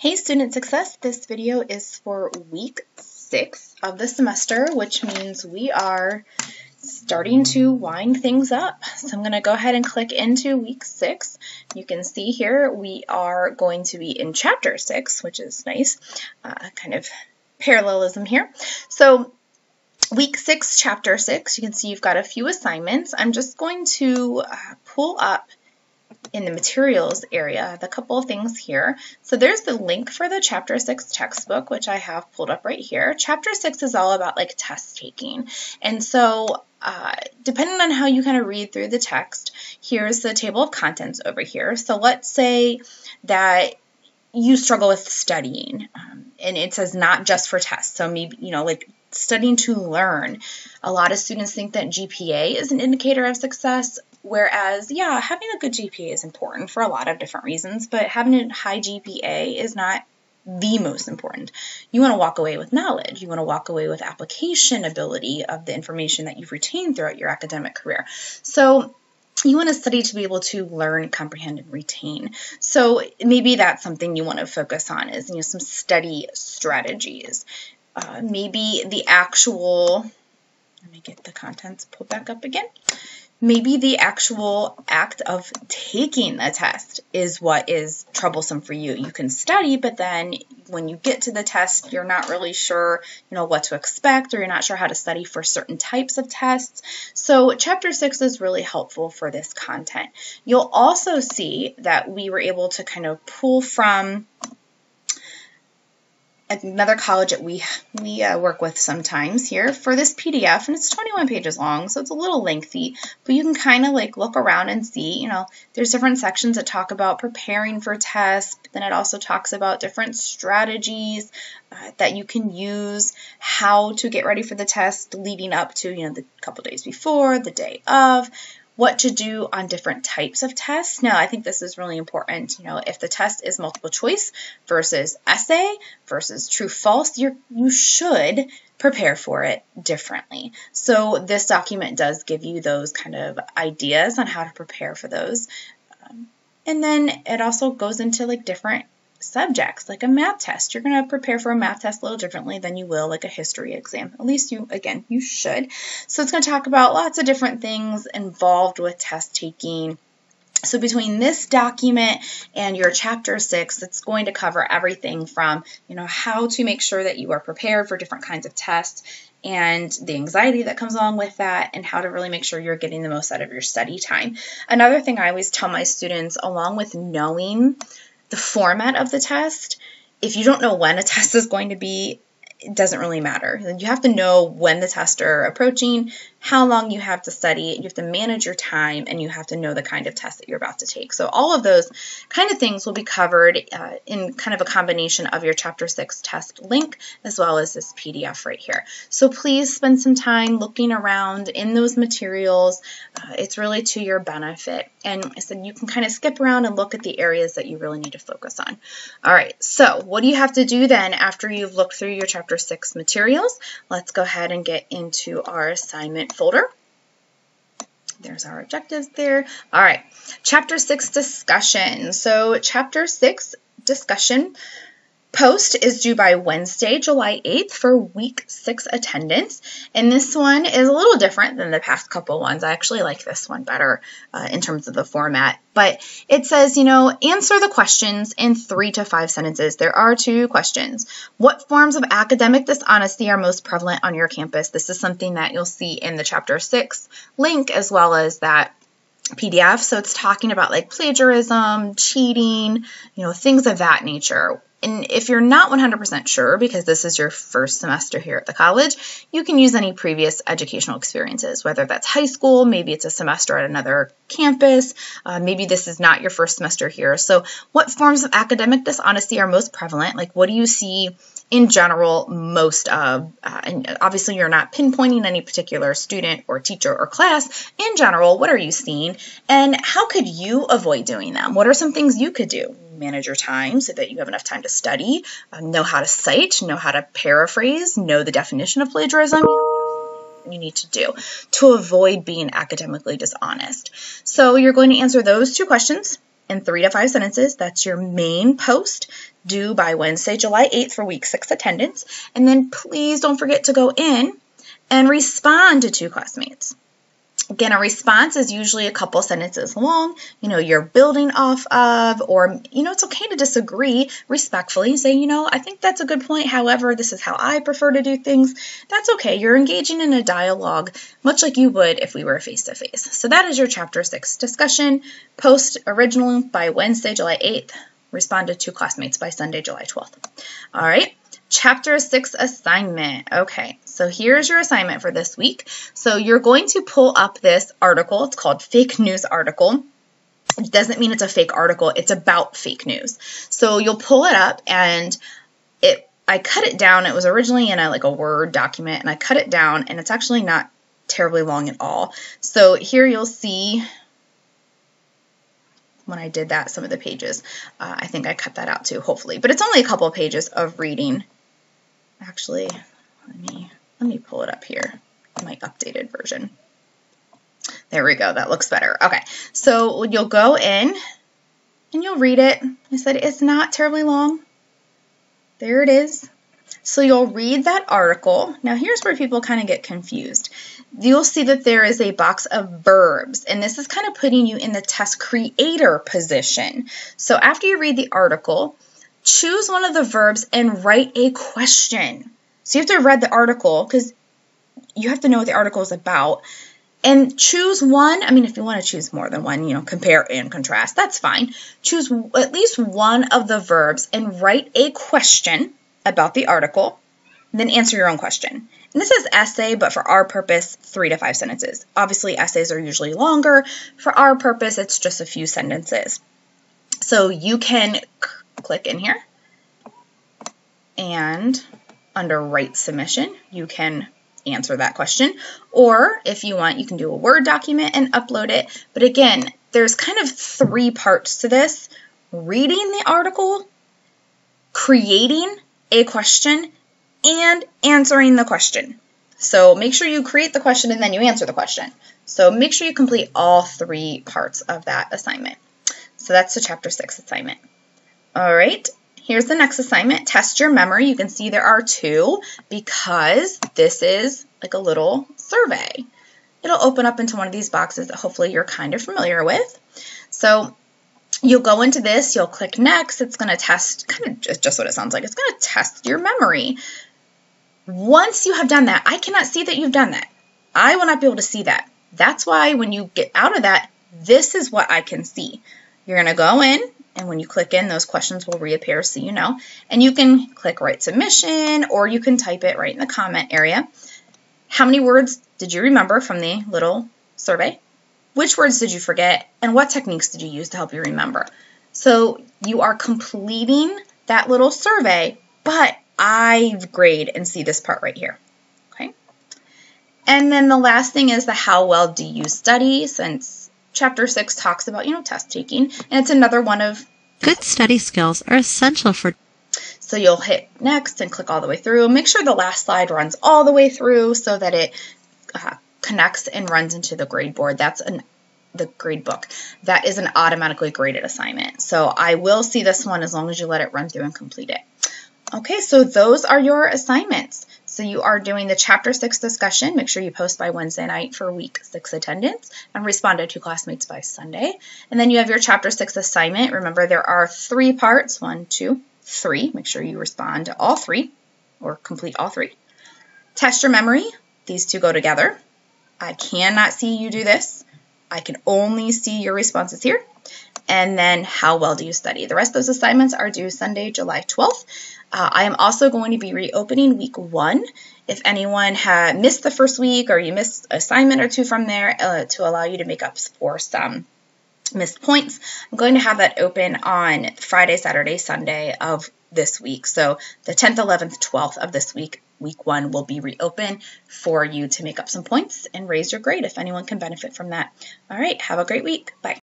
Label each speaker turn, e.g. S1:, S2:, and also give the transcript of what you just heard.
S1: Hey Student Success, this video is for week 6 of the semester, which means we are starting to wind things up. So I'm going to go ahead and click into week 6. You can see here we are going to be in chapter 6, which is nice, kind of parallelism here. So week 6, chapter 6, you can see you've got a few assignments. I'm just going to pull up in the materials area, the couple of things here. So there's the link for the chapter 6 textbook, which I have pulled up right here. Chapter 6 is all about like test taking. And so depending on how you kind of read through the text, here's the table of contents over here. So let's say that you struggle with studying, and it says not just for tests. So maybe, like studying to learn. A lot of students think that GPA is an indicator of success, whereas, yeah, having a good GPA is important for a lot of different reasons, but having a high GPA is not the most important. You want to walk away with knowledge. You want to walk away with application ability of the information that you've retained throughout your academic career. So you want to study to be able to learn, comprehend, and retain. So maybe that's something you want to focus on is, some study strategies. Maybe the actual, let me get the contents pulled back up again. Maybe the actual act of taking the test is what is troublesome for you. You can study, but then when you get to the test, you're not really sure, what to expect, or you're not sure how to study for certain types of tests. So chapter 6 is really helpful for this content. You'll also see that we were able to kind of pull from another college that we work with sometimes here for this PDF, and it's 21 pages long, so it's a little lengthy, but you can kind of like look around and see, there's different sections that talk about preparing for tests, but then it also talks about different strategies that you can use, how to get ready for the test leading up to, the couple days before, the day of, what to do on different types of tests. Now, I think this is really important. If the test is multiple choice versus essay versus true-false, you should prepare for it differently. So this document does give you those kind of ideas on how to prepare for those. And then it also goes into like different subjects, like a math test. You're going to prepare for a math test a little differently than you will like a history exam. At least you should. So it's going to talk about lots of different things involved with test taking. So between this document and your chapter 6, it's going to cover everything from, how to make sure that you are prepared for different kinds of tests and the anxiety that comes along with that, and how to really make sure you're getting the most out of your study time. Another thing I always tell my students, along with knowing the format of the test, if you don't know when a test is going to be, it doesn't really matter. You have to know when the tests are approaching, how long you have to study, you have to manage your time, and you have to know the kind of test that you're about to take. So all of those kind of things will be covered in kind of a combination of your Chapter 6 test link as well as this PDF right here. So please spend some time looking around in those materials. It's really to your benefit. And I said you can kind of skip around and look at the areas that you really need to focus on. All right, so what do you have to do then after you've looked through your Chapter 6 materials? Let's go ahead and get into our assignment folder. There's our objectives there. All right, Chapter 6 discussion. So Chapter 6 discussion post is due by Wednesday, July 8th for week 6 attendance. And this one is a little different than the past couple ones. I actually like this one better in terms of the format. But it says, answer the questions in 3 to 5 sentences. There are 2 questions. What forms of academic dishonesty are most prevalent on your campus? This is something that you'll see in the Chapter 6 link as well as that PDF. So it's talking about like plagiarism, cheating, things of that nature. And if you're not 100% sure, because this is your first semester here at the college, you can use any previous educational experiences, whether that's high school, maybe it's a semester at another campus, maybe this is not your first semester here. So what forms of academic dishonesty are most prevalent? Like, what do you see in general most of? And obviously you're not pinpointing any particular student or teacher or class. In general, what are you seeing? And how could you avoid doing them? What are some things you could do? Manage your time so that you have enough time to study, know how to cite, know how to paraphrase, know the definition of plagiarism. You need to do to avoid being academically dishonest. So you're going to answer those 2 questions in 3 to 5 sentences. That's your main post. due by Wednesday, July 8th for week 6 attendance. And then please don't forget to go in and respond to 2 classmates. Again, a response is usually a couple sentences long, you're building off of, or, it's okay to disagree respectfully. Say, I think that's a good point. However, this is how I prefer to do things. That's okay. You're engaging in a dialogue, much like you would if we were face-to-face. So that is your Chapter 6 discussion. Post original by Wednesday, July 8th. Respond to 2 classmates by Sunday, July 12th. All right. Chapter 6 assignment. Okay, so here's your assignment for this week. So you're going to pull up this article. It's called Fake News Article. It doesn't mean it's a fake article. It's about fake news. So you'll pull it up, and I cut it down. It was originally in a Word document, and I cut it down, and it's actually not terribly long at all. So here you'll see when I did that, some of the pages. I think I cut that out too, hopefully. But it's only a couple of pages of reading. Actually, let me pull it up here, my updated version. There we go. That looks better. Okay, so you'll go in and you'll read it. I said it's not terribly long. There it is. So you'll read that article. Now here's where people kind of get confused. You'll see that there is a box of verbs, and this is kind of putting you in the test creator position. So after you read the article, choose one of the verbs and write a question. So you have to have read the article because you have to know what the article is about. And choose one. If you want to choose more than one, compare and contrast, that's fine. Choose at least one of the verbs and write a question about the article, and then answer your own question. And this is essay, but for our purpose, 3 to 5 sentences. Obviously, essays are usually longer. For our purpose, it's just a few sentences. So you can click in here, and under Write Submission, you can answer that question. Or if you want, you can do a Word document and upload it. But again, there's kind of 3 parts to this: reading the article, creating a question, and answering the question. So make sure you create the question and then you answer the question. So make sure you complete all 3 parts of that assignment. So that's the Chapter 6 assignment. All right, here's the next assignment. Test your memory. You can see there are 2 because this is like a little survey. It'll open up into one of these boxes that hopefully you're kind of familiar with. So you'll go into this, you'll click next. It's going to test, kind of just what it sounds like. It's going to test your memory. Once you have done that, I cannot see that you've done that. I will not be able to see that. That's why when you get out of that, this is what I can see. You're going to go in, and when you click in, those questions will reappear so you know. And you can click Write Submission, or you can type it right in the comment area. How many words did you remember from the little survey? Which words did you forget? And what techniques did you use to help you remember? So you are completing that little survey, but I grade and see this part right here. Okay. And then the last thing is the how well do you study, since Chapter 6 talks about, test taking, and it's another one of
S2: good study skills are essential for.
S1: So you'll hit next and click all the way through. Make sure the last slide runs all the way through so that it connects and runs into the grade board. That's the grade book. That is an automatically graded assignment. So I will see this one as long as you let it run through and complete it. Okay, so those are your assignments. So you are doing the Chapter 6 discussion. Make sure you post by Wednesday night for week 6 attendance and respond to 2 classmates by Sunday. And then you have your Chapter 6 assignment. Remember, there are 3 parts, 1, 2, 3. Make sure you respond to all 3 or complete all 3. Test your memory. These 2 go together. I cannot see you do this. I can only see your responses here. And then how well do you study? The rest of those assignments are due Sunday, July 12th. I am also going to be reopening week 1. If anyone had missed the first week or you missed an assignment or 2 from there to allow you to make up for some missed points, I'm going to have that open on Friday, Saturday, Sunday of this week. So the 10th, 11th, 12th of this week, week 1 will be reopened for you to make up some points and raise your grade if anyone can benefit from that. All right, have a great week. Bye.